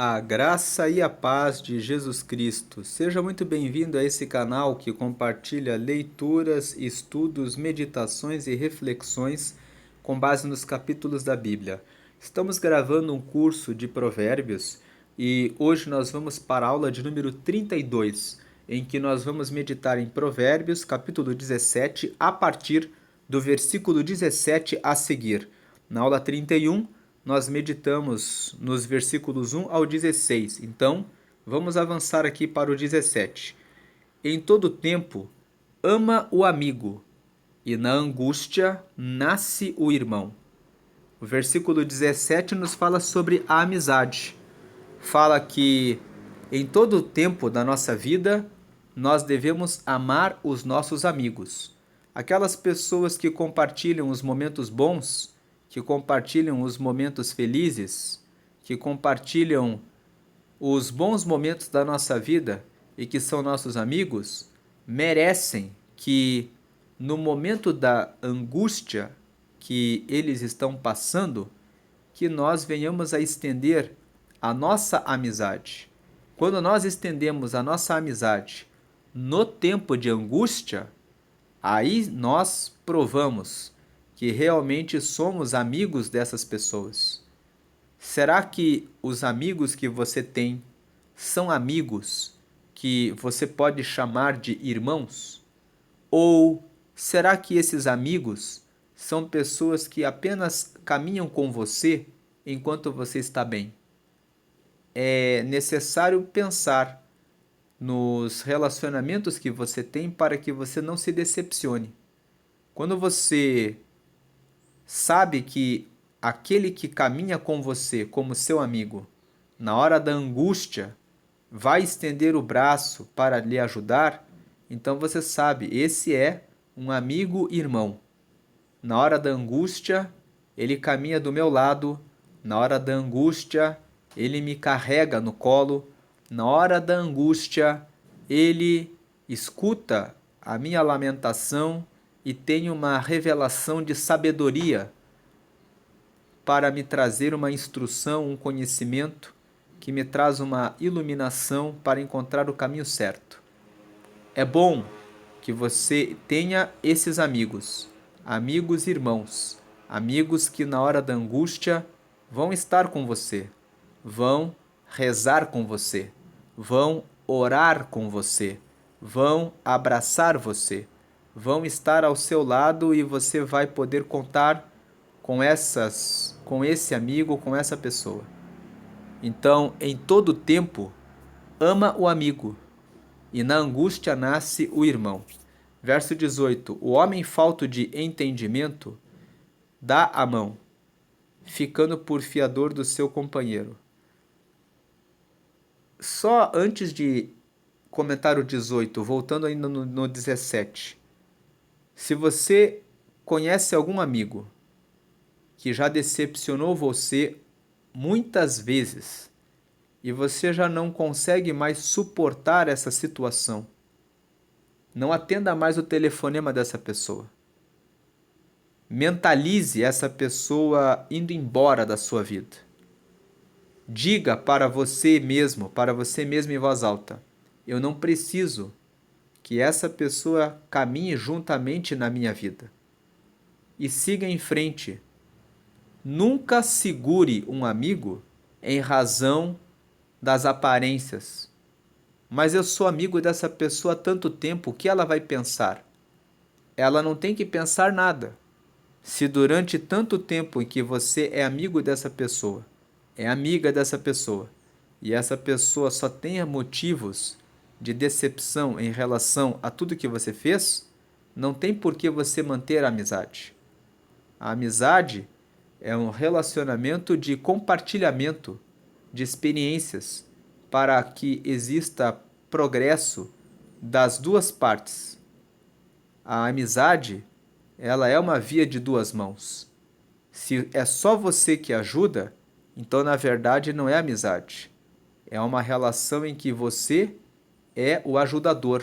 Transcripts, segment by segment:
A graça e a paz de Jesus Cristo. Seja muito bem-vindo a esse canal que compartilha leituras, estudos, meditações e reflexões com base nos capítulos da Bíblia. Estamos gravando um curso de Provérbios e hoje nós vamos para a aula de número 32, em que nós vamos meditar em Provérbios, capítulo 17, a partir do versículo 17 a seguir. Na aula 31, nós meditamos nos versículos 1 ao 16. Então, vamos avançar aqui para o 17. Em todo tempo, ama o amigo, e na angústia nasce o irmão. O versículo 17 nos fala sobre a amizade. Fala que em todo o tempo da nossa vida, nós devemos amar os nossos amigos. Aquelas pessoas que compartilham os momentos bons, que compartilham os momentos felizes, que compartilham os bons momentos da nossa vida e que são nossos amigos, merecem que no momento da angústia que eles estão passando, que nós venhamos a estender a nossa amizade. Quando nós estendemos a nossa amizade no tempo de angústia, aí nós provamos que realmente somos amigos dessas pessoas. Será que os amigos que você tem são amigos que você pode chamar de irmãos? Ou será que esses amigos são pessoas que apenas caminham com você enquanto você está bem? É necessário pensar nos relacionamentos que você tem para que você não se decepcione. Quando você sabe que aquele que caminha com você como seu amigo, na hora da angústia, vai estender o braço para lhe ajudar, então você sabe, esse é um amigo irmão. Na hora da angústia, ele caminha do meu lado, na hora da angústia, ele me carrega no colo, na hora da angústia, ele escuta a minha lamentação e tem uma revelação de sabedoria para me trazer uma instrução, um conhecimento que me traz uma iluminação para encontrar o caminho certo. É bom que você tenha esses amigos, amigos irmãos, amigos que na hora da angústia vão estar com você, vão rezar com você, vão orar com você, vão abraçar você, vão estar ao seu lado e você vai poder contar com esse amigo, com essa pessoa. Então, em todo tempo, ama o amigo, e na angústia nasce o irmão. Verso 18: O homem falto de entendimento dá a mão, ficando por fiador do seu companheiro. Só antes de comentar o 18, voltando ainda no 17. Se você conhece algum amigo que já decepcionou você muitas vezes e você já não consegue mais suportar essa situação, não atenda mais o telefonema dessa pessoa. Mentalize essa pessoa indo embora da sua vida. Diga para você mesmo em voz alta: eu não preciso que essa pessoa caminhe juntamente na minha vida. E siga em frente. Nunca segure um amigo em razão das aparências. Mas eu sou amigo dessa pessoa há tanto tempo, o que ela vai pensar? Ela não tem que pensar nada. Se durante tanto tempo em que você é amigo dessa pessoa, é amiga dessa pessoa, e essa pessoa só tenha motivos de decepção em relação a tudo que você fez, não tem por que você manter a amizade. A amizade é um relacionamento de compartilhamento de experiências para que exista progresso das duas partes. A amizade, ela é uma via de duas mãos. Se é só você que ajuda, então na verdade não é amizade. É uma relação em que você é o ajudador,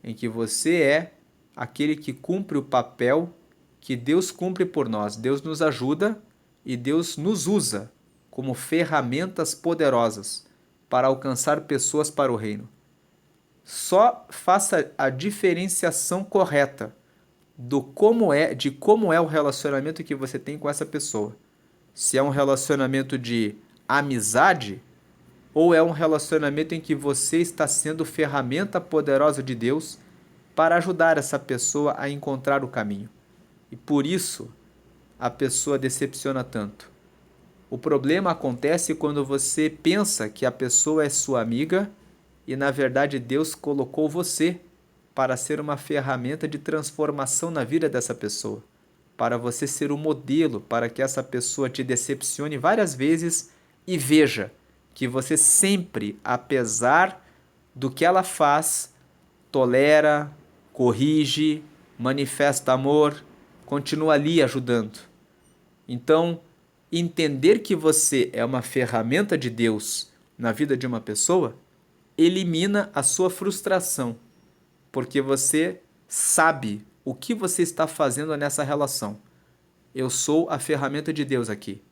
em que você é aquele que cumpre o papel que Deus cumpre por nós. Deus nos ajuda e Deus nos usa como ferramentas poderosas para alcançar pessoas para o reino. Só faça a diferenciação correta de como é o relacionamento que você tem com essa pessoa. Se é um relacionamento de amizade ou é um relacionamento em que você está sendo ferramenta poderosa de Deus para ajudar essa pessoa a encontrar o caminho. E por isso a pessoa decepciona tanto. O problema acontece quando você pensa que a pessoa é sua amiga e, na verdade, Deus colocou você para ser uma ferramenta de transformação na vida dessa pessoa, para você ser um modelo, para que essa pessoa te decepcione várias vezes e veja que você sempre, apesar do que ela faz, tolera, corrige, manifesta amor, continua ali ajudando. Então, entender que você é uma ferramenta de Deus na vida de uma pessoa elimina a sua frustração, porque você sabe o que você está fazendo nessa relação. Eu sou a ferramenta de Deus aqui.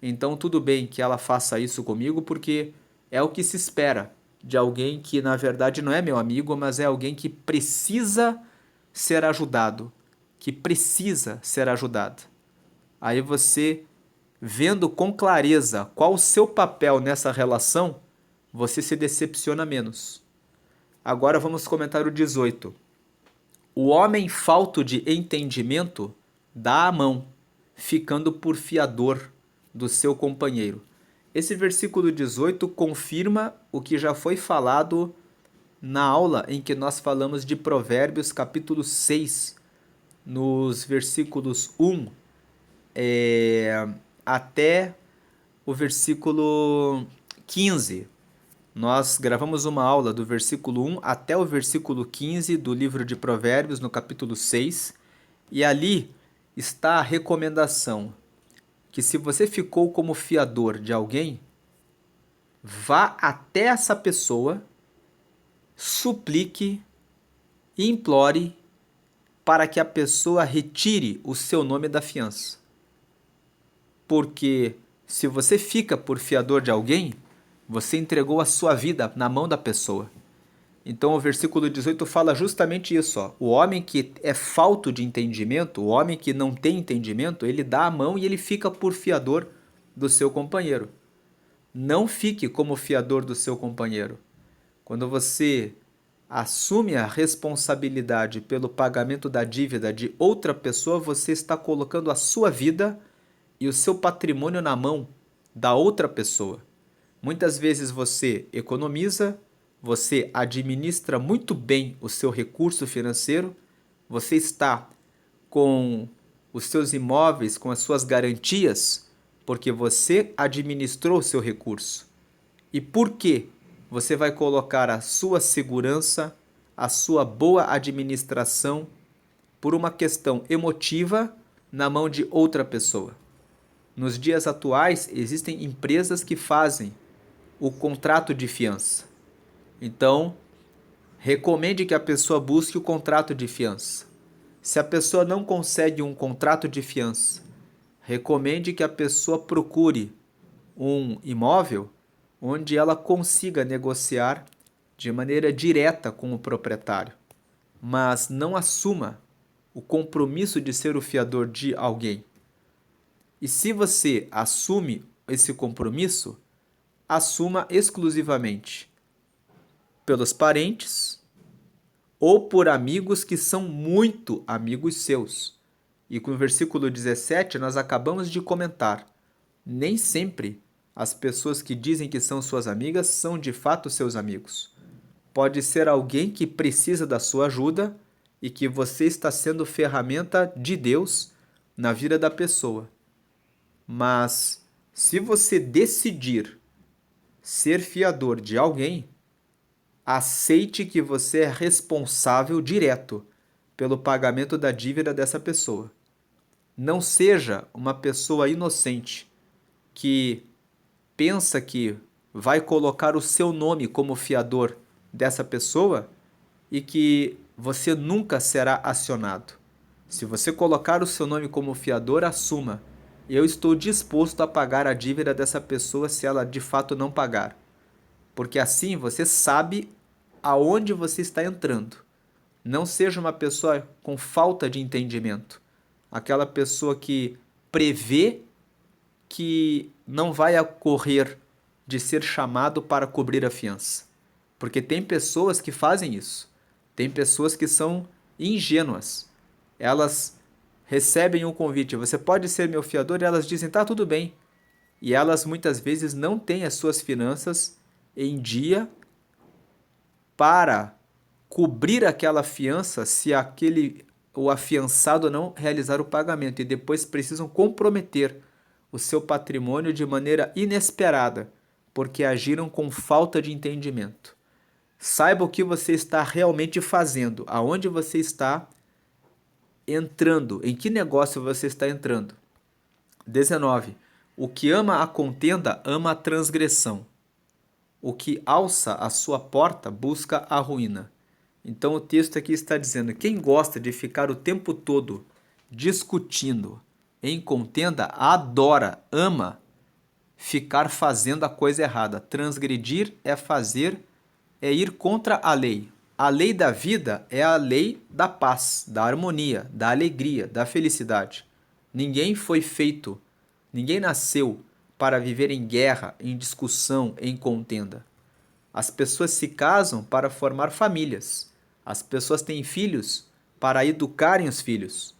Então, tudo bem que ela faça isso comigo, porque é o que se espera de alguém que, na verdade, não é meu amigo, mas é alguém que precisa ser ajudado, que precisa ser ajudado. Aí você, vendo com clareza qual o seu papel nessa relação, você se decepciona menos. Agora vamos comentar o 18. O homem falto de entendimento dá a mão, ficando por fiador do seu companheiro. Esse versículo 18 confirma o que já foi falado na aula em que nós falamos de Provérbios capítulo 6, nos versículos 1 até o versículo 15. Nós gravamos uma aula do versículo 1 até o versículo 15 do livro de Provérbios, no capítulo 6, e ali está a recomendação que, se você ficou como fiador de alguém, vá até essa pessoa, suplique e implore para que a pessoa retire o seu nome da fiança. Porque se você fica por fiador de alguém, você entregou a sua vida na mão da pessoa. Então o versículo 18 fala justamente isso. Ó. O homem que é falto de entendimento, o homem que não tem entendimento, ele dá a mão e ele fica por fiador do seu companheiro. Não fique como fiador do seu companheiro. Quando você assume a responsabilidade pelo pagamento da dívida de outra pessoa, você está colocando a sua vida e o seu patrimônio na mão da outra pessoa. Muitas vezes você economiza, você administra muito bem o seu recurso financeiro, você está com os seus imóveis, com as suas garantias, porque você administrou o seu recurso. E por que você vai colocar a sua segurança, a sua boa administração, por uma questão emotiva, na mão de outra pessoa? Nos dias atuais, existem empresas que fazem o contrato de fiança. Então, recomende que a pessoa busque o contrato de fiança. Se a pessoa não consegue um contrato de fiança, recomende que a pessoa procure um imóvel onde ela consiga negociar de maneira direta com o proprietário, mas não assuma o compromisso de ser o fiador de alguém. E se você assume esse compromisso, assuma exclusivamente pelos parentes ou por amigos que são muito amigos seus. E com o versículo 17 nós acabamos de comentar. Nem sempre as pessoas que dizem que são suas amigas são de fato seus amigos. Pode ser alguém que precisa da sua ajuda e que você está sendo ferramenta de Deus na vida da pessoa. Mas se você decidir ser fiador de alguém, aceite que você é responsável direto pelo pagamento da dívida dessa pessoa. Não seja uma pessoa inocente que pensa que vai colocar o seu nome como fiador dessa pessoa e que você nunca será acionado. Se você colocar o seu nome como fiador, assuma eu estou disposto a pagar a dívida dessa pessoa se ela de fato não pagar. Porque assim você sabe aonde você está entrando. Não seja uma pessoa com falta de entendimento. Aquela pessoa que prevê que não vai ocorrer de ser chamado para cobrir a fiança. Porque tem pessoas que fazem isso. Tem pessoas que são ingênuas. Elas recebem um convite, você pode ser meu fiador, e elas dizem, tá, tudo bem. E elas muitas vezes não têm as suas finanças em dia para cobrir aquela fiança se o afiançado não realizar o pagamento, e depois precisam comprometer o seu patrimônio de maneira inesperada, porque agiram com falta de entendimento. Saiba o que você está realmente fazendo, aonde você está entrando, em que negócio você está entrando. 19. O que ama a contenda ama a transgressão. O que alça a sua porta busca a ruína. Então o texto aqui está dizendo: quem gosta de ficar o tempo todo discutindo em contenda, adora, ama ficar fazendo a coisa errada. Transgredir é ir contra a lei. A lei da vida é a lei da paz, da harmonia, da alegria, da felicidade. Ninguém foi feito, ninguém nasceu para viver em guerra, em discussão, em contenda. As pessoas se casam para formar famílias. As pessoas têm filhos para educarem os filhos.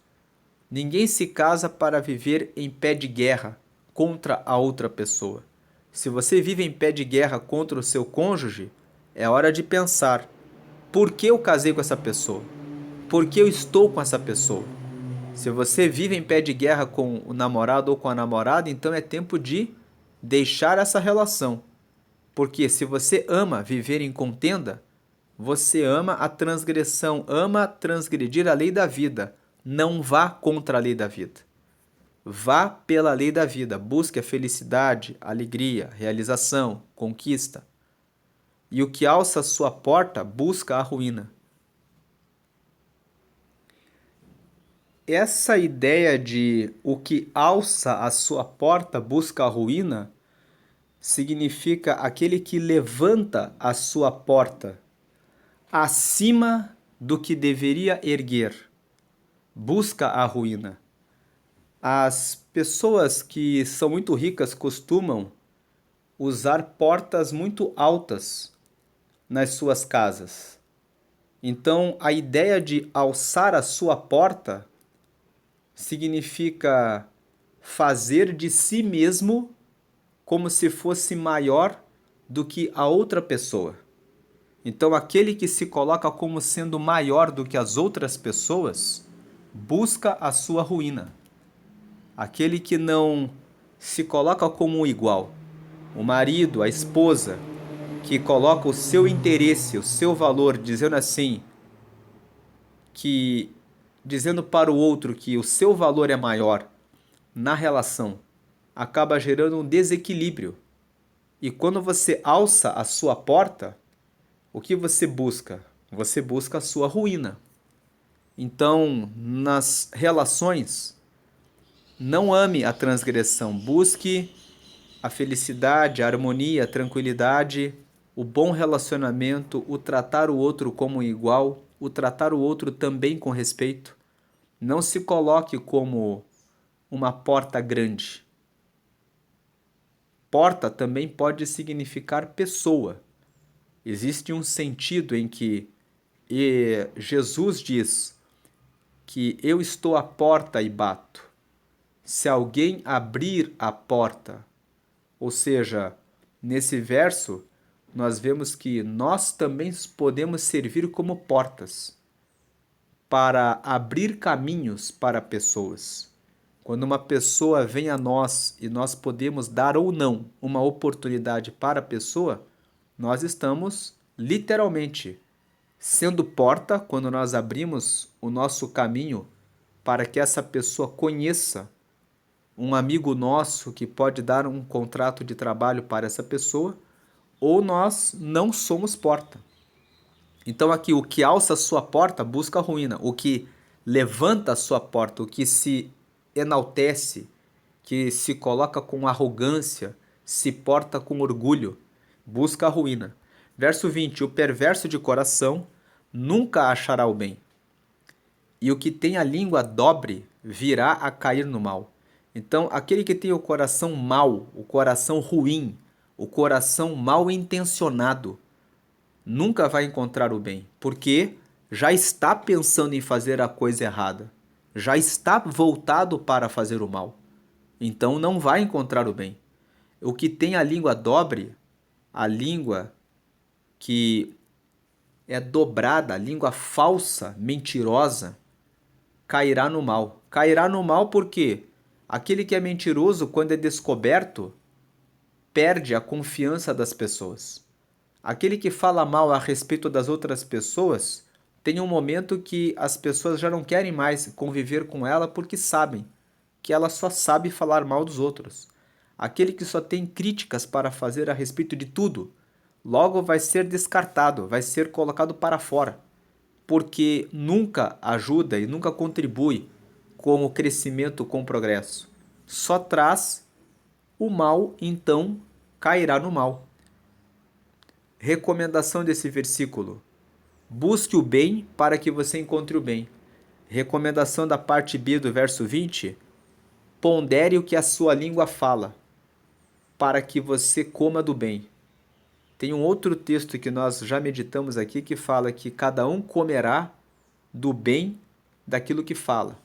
Ninguém se casa para viver em pé de guerra contra a outra pessoa. Se você vive em pé de guerra contra o seu cônjuge, é hora de pensar: por que eu casei com essa pessoa? Por que eu estou com essa pessoa? Se você vive em pé de guerra com o namorado ou com a namorada, então é tempo de deixar essa relação. Porque se você ama viver em contenda, você ama a transgressão, ama transgredir a lei da vida. Não vá contra a lei da vida. Vá pela lei da vida. Busque a felicidade, a alegria, realização, conquista. E o que alça a sua porta busca a ruína. Essa ideia de o que alça a sua porta busca a ruína significa aquele que levanta a sua porta acima do que deveria erguer, busca a ruína. As pessoas que são muito ricas costumam usar portas muito altas nas suas casas. Então, a ideia de alçar a sua porta significa fazer de si mesmo como se fosse maior do que a outra pessoa. Então, aquele que se coloca como sendo maior do que as outras pessoas busca a sua ruína. Aquele que não se coloca como um igual, o marido, a esposa, que coloca o seu interesse, o seu valor, dizendo assim, dizendo para o outro que o seu valor é maior na relação, acaba gerando um desequilíbrio. E quando você alça a sua porta, o que você busca? Você busca a sua ruína. Então, nas relações, não ame a transgressão, busque a felicidade, a harmonia, a tranquilidade, o bom relacionamento, o tratar o outro como igual, o tratar o outro também com respeito. Não se coloque como uma porta grande. Porta também pode significar pessoa. Existe um sentido em que Jesus diz que eu estou à porta e bato. Se alguém abrir a porta, ou seja, nesse verso, nós vemos que nós também podemos servir como portas para abrir caminhos para pessoas. Quando uma pessoa vem a nós e nós podemos dar ou não uma oportunidade para a pessoa, nós estamos literalmente sendo porta quando nós abrimos o nosso caminho para que essa pessoa conheça um amigo nosso que pode dar um contrato de trabalho para essa pessoa, ou nós não somos porta. Então aqui, o que alça a sua porta busca a ruína, o que levanta a sua porta, o que se enaltece, que se coloca com arrogância, se porta com orgulho, busca a ruína. Verso 20: o perverso de coração nunca achará o bem, e o que tem a língua dobre virá a cair no mal. Então, aquele que tem o coração mau, o coração ruim, o coração mal intencionado, nunca vai encontrar o bem, porque já está pensando em fazer a coisa errada, já está voltado para fazer o mal. Então não vai encontrar o bem. O que tem a língua dobre, a língua que é dobrada, a língua falsa, mentirosa, cairá no mal. Cairá no mal porque aquele que é mentiroso, quando é descoberto, perde a confiança das pessoas. Aquele que fala mal a respeito das outras pessoas, tem um momento que as pessoas já não querem mais conviver com ela porque sabem que ela só sabe falar mal dos outros. Aquele que só tem críticas para fazer a respeito de tudo, logo vai ser descartado, vai ser colocado para fora, porque nunca ajuda e nunca contribui com o crescimento, com o progresso. Só traz o mal, então cairá no mal. Recomendação desse versículo: busque o bem para que você encontre o bem. Recomendação da parte B do verso 20: pondere o que a sua língua fala, para que você coma do bem. Tem um outro texto que nós já meditamos aqui que fala que cada um comerá do bem daquilo que fala.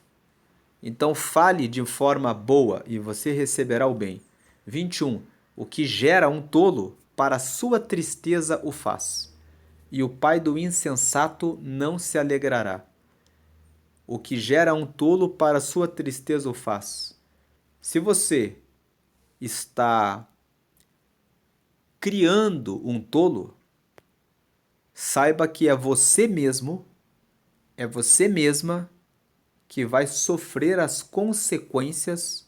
Então fale de forma boa e você receberá o bem. 21. O que gera um tolo, para sua tristeza o faz, e o pai do insensato não se alegrará. O que gera um tolo, para sua tristeza o faz. Se você está criando um tolo, saiba que é você mesmo, é você mesma que vai sofrer as consequências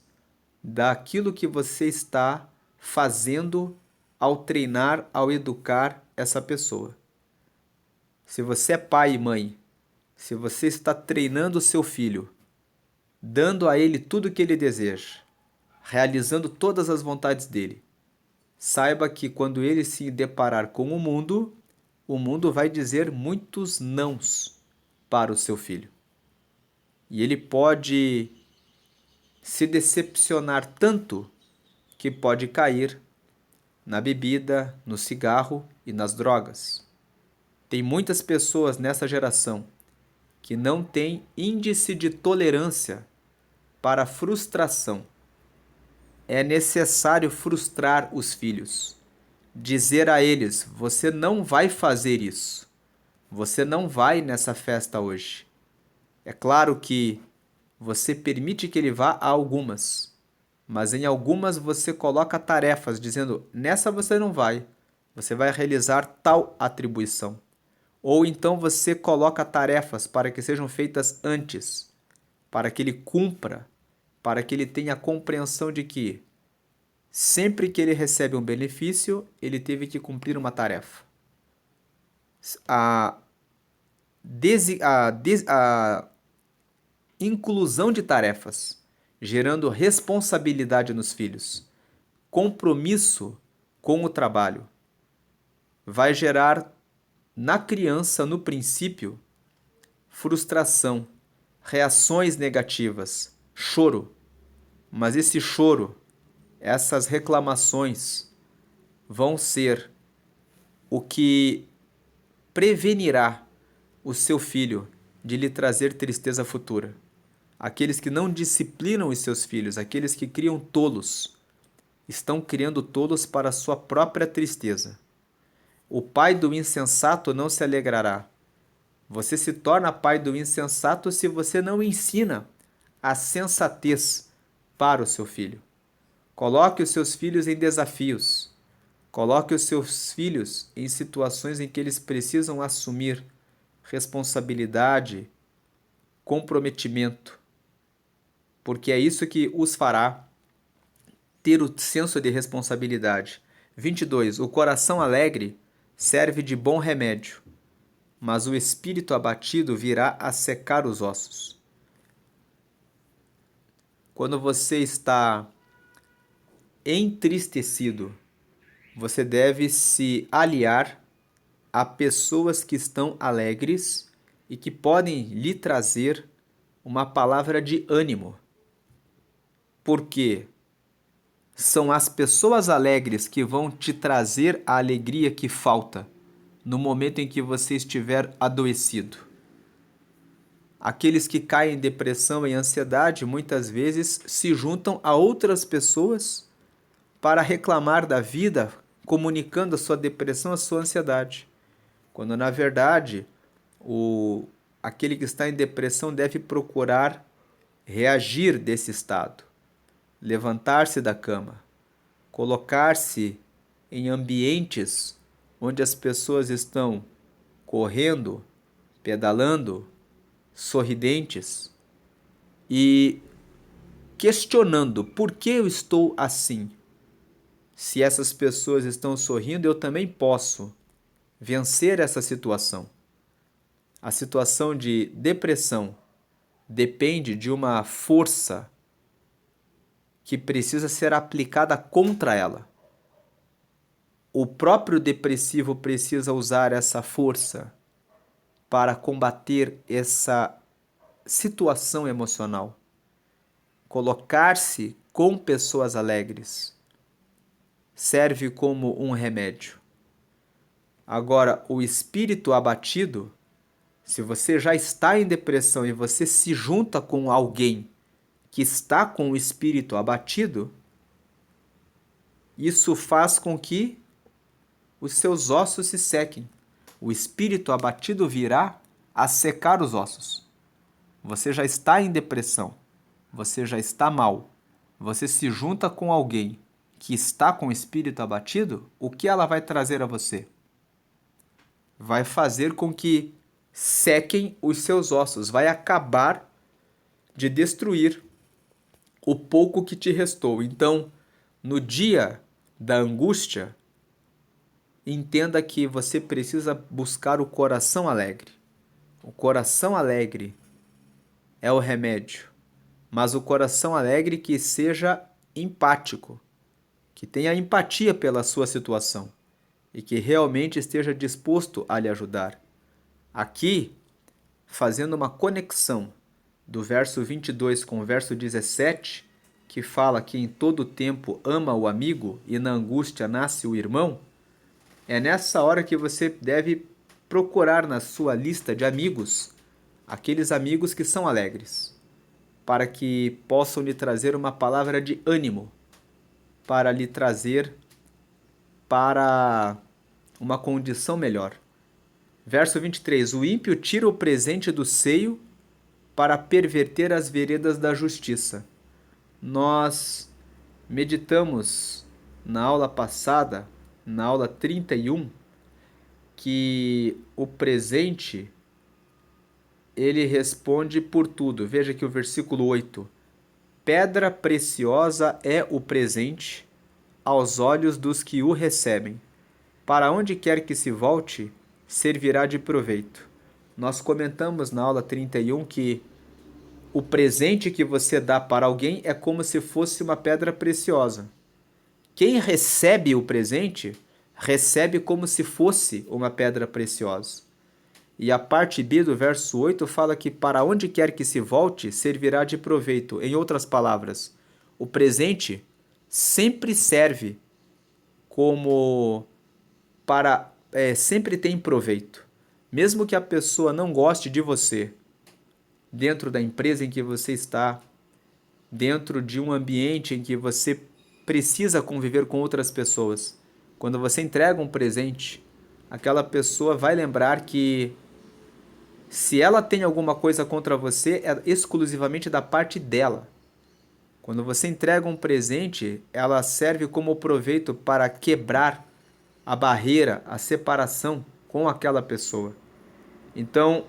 daquilo que você está fazendo ao treinar, ao educar essa pessoa. Se você é pai e mãe, se você está treinando o seu filho, dando a ele tudo o que ele deseja, realizando todas as vontades dele, saiba que quando ele se deparar com o mundo vai dizer muitos nãos para o seu filho. E ele pode se decepcionar tanto que pode cair na bebida, no cigarro e nas drogas. Tem muitas pessoas nessa geração que não têm índice de tolerância para a frustração. É necessário frustrar os filhos. Dizer a eles: você não vai fazer isso. Você não vai nessa festa hoje. É claro que você permite que ele vá a algumas, mas em algumas você coloca tarefas dizendo: nessa você não vai, você vai realizar tal atribuição. Ou então você coloca tarefas para que sejam feitas antes, para que ele cumpra, para que ele tenha a compreensão de que sempre que ele recebe um benefício, ele teve que cumprir uma tarefa. A inclusão de tarefas, gerando responsabilidade nos filhos, compromisso com o trabalho, vai gerar na criança, no princípio, frustração, reações negativas, choro. Mas esse choro, essas reclamações vão ser o que prevenirá o seu filho de lhe trazer tristeza futura. Aqueles que não disciplinam os seus filhos, aqueles que criam tolos, estão criando tolos para a sua própria tristeza. O pai do insensato não se alegrará. Você se torna pai do insensato se você não ensina a sensatez para o seu filho. Coloque os seus filhos em desafios. Coloque os seus filhos em situações em que eles precisam assumir responsabilidade, comprometimento, porque é isso que os fará ter o senso de responsabilidade. 22. O coração alegre serve de bom remédio, mas o espírito abatido virá a secar os ossos. Quando você está entristecido, você deve se aliar a pessoas que estão alegres e que podem lhe trazer uma palavra de ânimo. Porque são as pessoas alegres que vão te trazer a alegria que falta no momento em que você estiver adoecido. Aqueles que caem em depressão e ansiedade muitas vezes se juntam a outras pessoas para reclamar da vida, comunicando a sua depressão, a sua ansiedade. Quando na verdade, aquele que está em depressão deve procurar reagir desse estado, levantar-se da cama, colocar-se em ambientes onde as pessoas estão correndo, pedalando, sorridentes e questionando por que eu estou assim. Se essas pessoas estão sorrindo, eu também posso vencer essa situação. A situação de depressão depende de uma força que precisa ser aplicada contra ela. O próprio depressivo precisa usar essa força para combater essa situação emocional. Colocar-se com pessoas alegres serve como um remédio. Agora, o espírito abatido, se você já está em depressão e você se junta com alguém que está com o espírito abatido, isso faz com que os seus ossos se sequem. O espírito abatido virá a secar os ossos. Você já está em depressão, você já está mal. Você se junta com alguém que está com o espírito abatido, o que ela vai trazer a você? Vai fazer com que sequem os seus ossos, vai acabar de destruir o pouco que te restou. Então, no dia da angústia, entenda que você precisa buscar o coração alegre. O coração alegre é o remédio, mas o coração alegre que seja empático, que tenha empatia pela sua situação e que realmente esteja disposto a lhe ajudar. Aqui, fazendo uma conexão do verso 22 com o verso 17, que fala que em todo tempo ama o amigo e na angústia nasce o irmão, é nessa hora que você deve procurar na sua lista de amigos aqueles amigos que são alegres, para que possam lhe trazer uma palavra de ânimo, para lhe trazer para uma condição melhor. Verso 23. O ímpio tira o presente do seio para perverter as veredas da justiça. Nós meditamos na aula passada, na aula 31, que o presente ele responde por tudo. Veja aqui o versículo 8. Pedra preciosa é o presente aos olhos dos que o recebem. Para onde quer que se volte, servirá de proveito. Nós comentamos na aula 31 que o presente que você dá para alguém é como se fosse uma pedra preciosa. Quem recebe o presente, recebe como se fosse uma pedra preciosa. E a parte B do verso 8 fala que para onde quer que se volte, servirá de proveito. Em outras palavras, o presente sempre serve como sempre tem proveito. Mesmo que a pessoa não goste de você, dentro da empresa em que você está, dentro de um ambiente em que você precisa conviver com outras pessoas, quando você entrega um presente, aquela pessoa vai lembrar que se ela tem alguma coisa contra você, é exclusivamente da parte dela. Quando você entrega um presente, ela serve como proveito para quebrar a barreira, a separação com aquela pessoa. Então,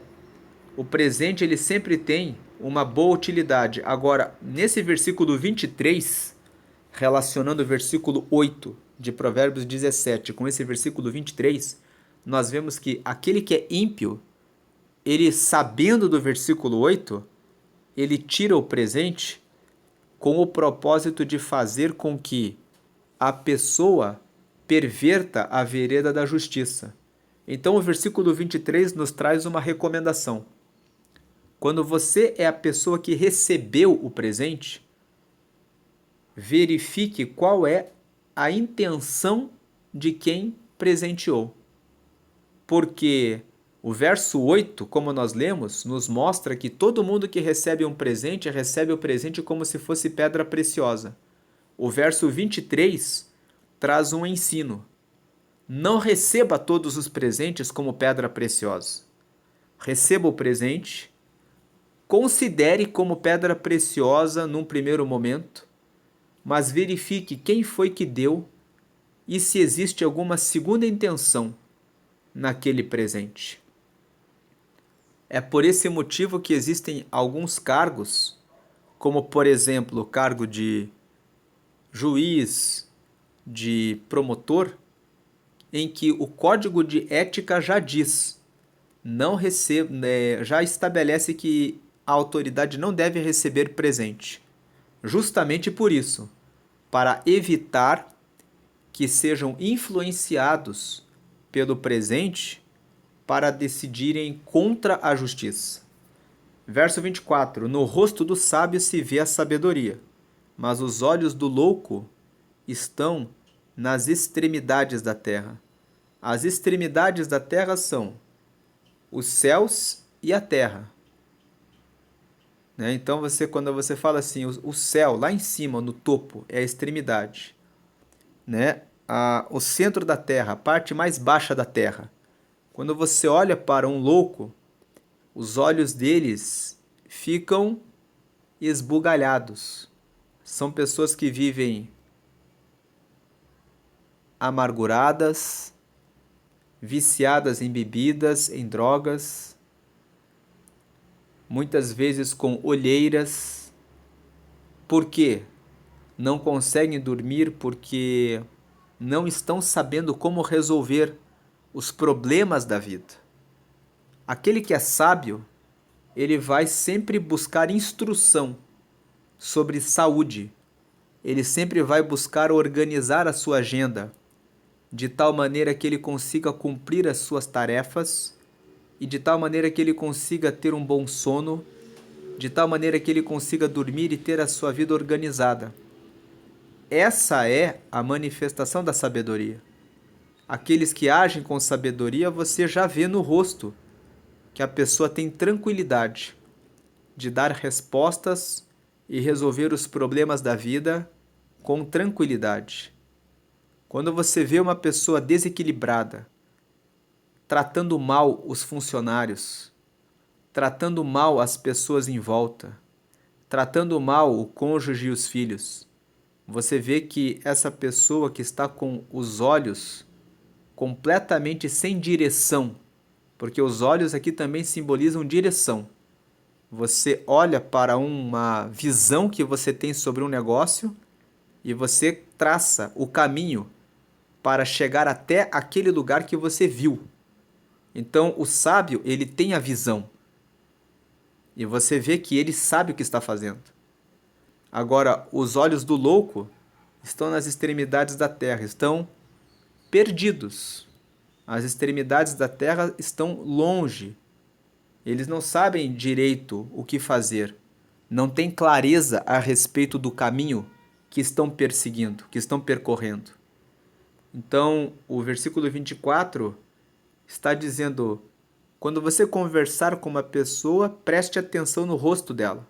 o presente ele sempre tem uma boa utilidade. Agora, nesse versículo 23, relacionando o versículo 8 de Provérbios 17 com esse versículo 23, nós vemos que aquele que é ímpio, ele sabendo do versículo 8, ele tira o presente com o propósito de fazer com que a pessoa perverta a vereda da justiça. Então o versículo 23 nos traz uma recomendação. Quando você é a pessoa que recebeu o presente, verifique qual é a intenção de quem presenteou. Porque o verso 8, como nós lemos, nos mostra que todo mundo que recebe um presente, recebe o presente como se fosse pedra preciosa. O verso 23 traz um ensino. Não receba todos os presentes como pedra preciosa. Receba o presente, considere como pedra preciosa num primeiro momento, mas verifique quem foi que deu e se existe alguma segunda intenção naquele presente. É por esse motivo que existem alguns cargos, como por exemplo o cargo de juiz, de promotor, em que o código de ética já diz, já estabelece que a autoridade não deve receber presente. Justamente por isso, para evitar que sejam influenciados pelo presente para decidirem contra a justiça. Verso 24: No rosto do sábio se vê a sabedoria, mas os olhos do louco estão nas extremidades da terra. As extremidades da terra são os céus e a terra. Né? Então, quando você fala assim, o céu lá em cima, no topo, é a extremidade. Né? O centro da terra, a parte mais baixa da terra. Quando você olha para um louco, os olhos deles ficam esbugalhados. São pessoas que vivem amarguradas, viciadas em bebidas, em drogas, muitas vezes com olheiras. Por quê? Não conseguem dormir porque não estão sabendo como resolver os problemas da vida. Aquele que é sábio, ele vai sempre buscar instrução sobre saúde. Ele sempre vai buscar organizar a sua agenda de tal maneira que ele consiga cumprir as suas tarefas e de tal maneira que ele consiga ter um bom sono, de tal maneira que ele consiga dormir e ter a sua vida organizada. Essa é a manifestação da sabedoria. Aqueles que agem com sabedoria, você já vê no rosto que a pessoa tem tranquilidade de dar respostas e resolver os problemas da vida com tranquilidade. Quando você vê uma pessoa desequilibrada, tratando mal os funcionários, tratando mal as pessoas em volta, tratando mal o cônjuge e os filhos, você vê que essa pessoa que está com os olhos completamente sem direção, porque os olhos aqui também simbolizam direção. Você olha para uma visão que você tem sobre um negócio e você traça o caminho para chegar até aquele lugar que você viu. Então, o sábio, ele tem a visão. E você vê que ele sabe o que está fazendo. Agora, os olhos do louco estão nas extremidades da terra, estão perdidos. As extremidades da terra estão longe. Eles não sabem direito o que fazer. Não têm clareza a respeito do caminho que estão perseguindo, que estão percorrendo. Então, o versículo 24 está dizendo: quando você conversar com uma pessoa, preste atenção no rosto dela.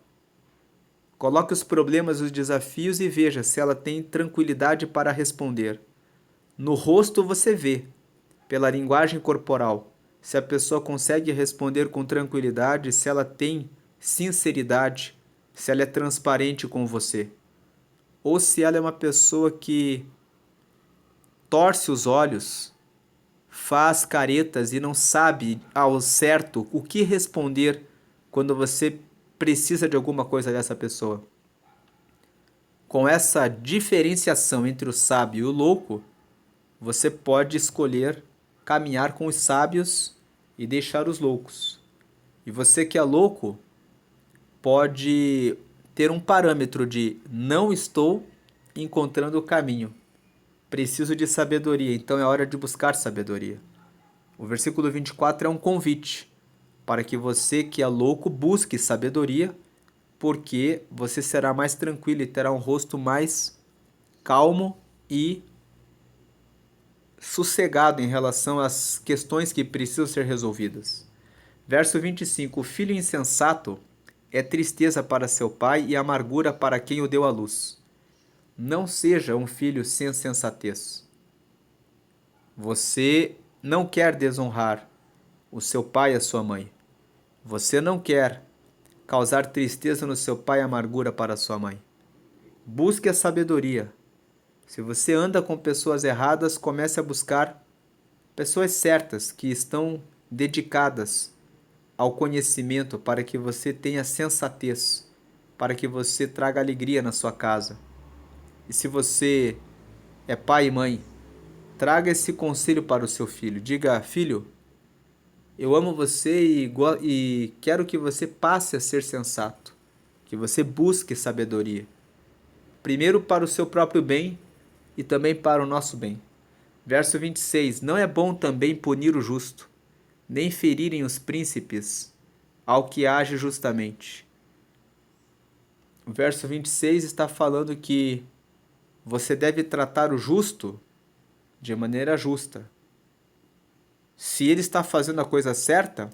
Coloque os problemas e os desafios e veja se ela tem tranquilidade para responder. No rosto você vê, pela linguagem corporal, se a pessoa consegue responder com tranquilidade, se ela tem sinceridade, se ela é transparente com você. Ou se ela é uma pessoa que torce os olhos, faz caretas e não sabe ao certo o que responder quando você precisa de alguma coisa dessa pessoa. Com essa diferenciação entre o sábio e o louco, você pode escolher caminhar com os sábios e deixar os loucos. E você que é louco pode ter um parâmetro de não estou encontrando o caminho. preciso de sabedoria, então é hora de buscar sabedoria. O versículo 24 é um convite para que você que é louco busque sabedoria, porque você será mais tranquilo e terá um rosto mais calmo e sossegado em relação às questões que precisam ser resolvidas. Verso 25: O filho insensato é tristeza para seu pai e amargura para quem o deu à luz. Não seja um filho sem sensatez. Você não quer desonrar o seu pai e a sua mãe. Você não quer causar tristeza no seu pai e amargura para a sua mãe. Busque a sabedoria. Se você anda com pessoas erradas, comece a buscar pessoas certas que estão dedicadas ao conhecimento para que você tenha sensatez, para que você traga alegria na sua casa. E se você é pai e mãe, traga esse conselho para o seu filho. Diga: filho, eu amo você e quero que você passe a ser sensato, que você busque sabedoria. Primeiro para o seu próprio bem e também para o nosso bem. Verso 26: Não é bom também punir o justo, nem ferirem os príncipes ao que age justamente. O verso 26 está falando que você deve tratar o justo de maneira justa. Se ele está fazendo a coisa certa,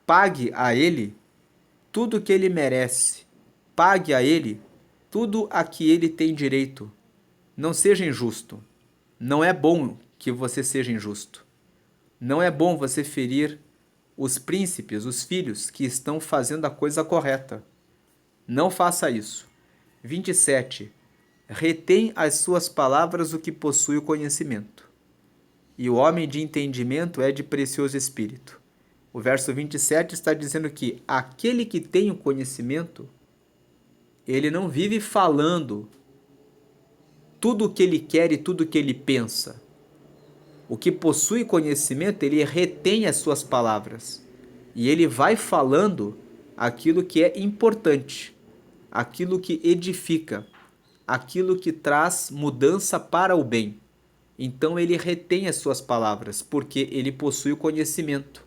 pague a ele tudo o que ele merece. Pague a ele tudo a que ele tem direito. Não seja injusto. Não é bom que você seja injusto. Não é bom você ferir os príncipes, os filhos que estão fazendo a coisa correta. Não faça isso. 27. Retém as suas palavras o que possui o conhecimento. E o homem de entendimento é de precioso espírito. O verso 27 está dizendo que aquele que tem o conhecimento, ele não vive falando tudo o que ele quer e tudo o que ele pensa. O que possui conhecimento, ele retém as suas palavras. E ele vai falando aquilo que é importante, aquilo que edifica, aquilo que traz mudança para o bem. Então ele retém as suas palavras, porque ele possui o conhecimento.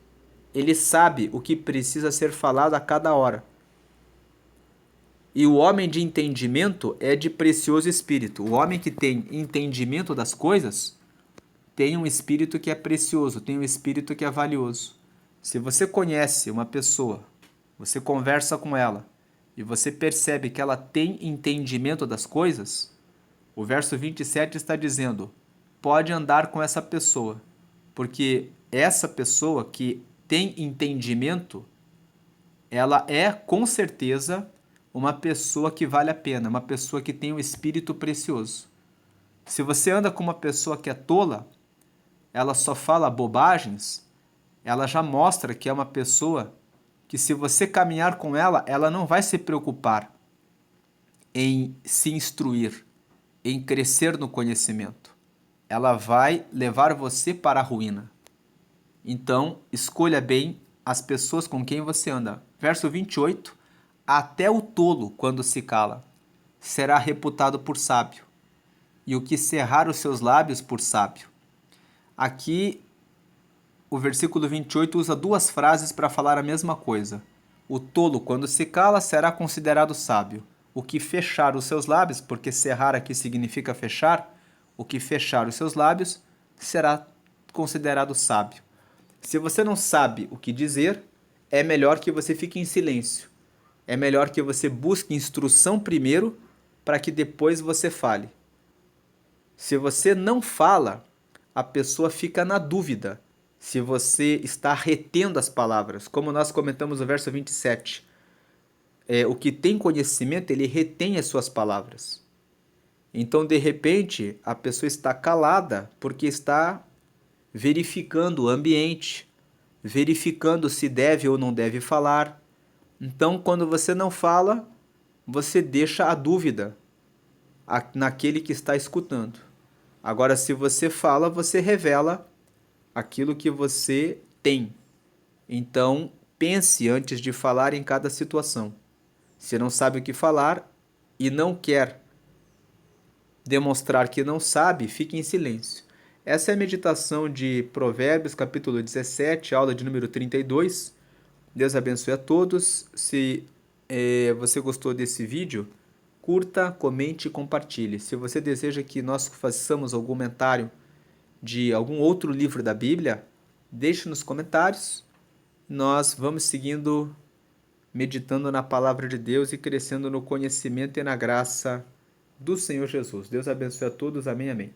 Ele sabe o que precisa ser falado a cada hora. E o homem de entendimento é de precioso espírito. O homem que tem entendimento das coisas tem um espírito que é precioso, tem um espírito que é valioso. Se você conhece uma pessoa, você conversa com ela e você percebe que ela tem entendimento das coisas, o verso 27 está dizendo: pode andar com essa pessoa, porque essa pessoa que tem entendimento, ela é com certeza uma pessoa que vale a pena, uma pessoa que tem um espírito precioso. Se você anda com uma pessoa que é tola, ela só fala bobagens, ela já mostra que é uma pessoa que, se você caminhar com ela, ela não vai se preocupar em se instruir, em crescer no conhecimento. Ela vai levar você para a ruína. Então, escolha bem as pessoas com quem você anda. Verso 28. Até o tolo, quando se cala, será reputado por sábio, e o que cerrar os seus lábios por sábio. Aqui, o versículo 28 usa duas frases para falar a mesma coisa. O tolo, quando se cala, será considerado sábio. O que fechar os seus lábios, porque cerrar aqui significa fechar, o que fechar os seus lábios será considerado sábio. Se você não sabe o que dizer, é melhor que você fique em silêncio. É melhor que você busque instrução primeiro, para que depois você fale. Se você não fala, a pessoa fica na dúvida se você está retendo as palavras. Como nós comentamos no verso 27. O que tem conhecimento, ele retém as suas palavras. Então, de repente, a pessoa está calada porque está verificando o ambiente, verificando se deve ou não deve falar. Então, quando você não fala, você deixa a dúvida naquele que está escutando. Agora, se você fala, você revela aquilo que você tem. Então, pense antes de falar em cada situação. Se não sabe o que falar e não quer demonstrar que não sabe, fique em silêncio. Essa é a meditação de Provérbios, capítulo 17, aula de número 32. Deus abençoe a todos. Se você gostou desse vídeo, curta, comente e compartilhe. Se você deseja que nós façamos algum comentário de algum outro livro da Bíblia, deixe nos comentários. Nós vamos seguindo, meditando na palavra de Deus e crescendo no conhecimento e na graça do Senhor Jesus. Deus abençoe a todos. Amém, amém.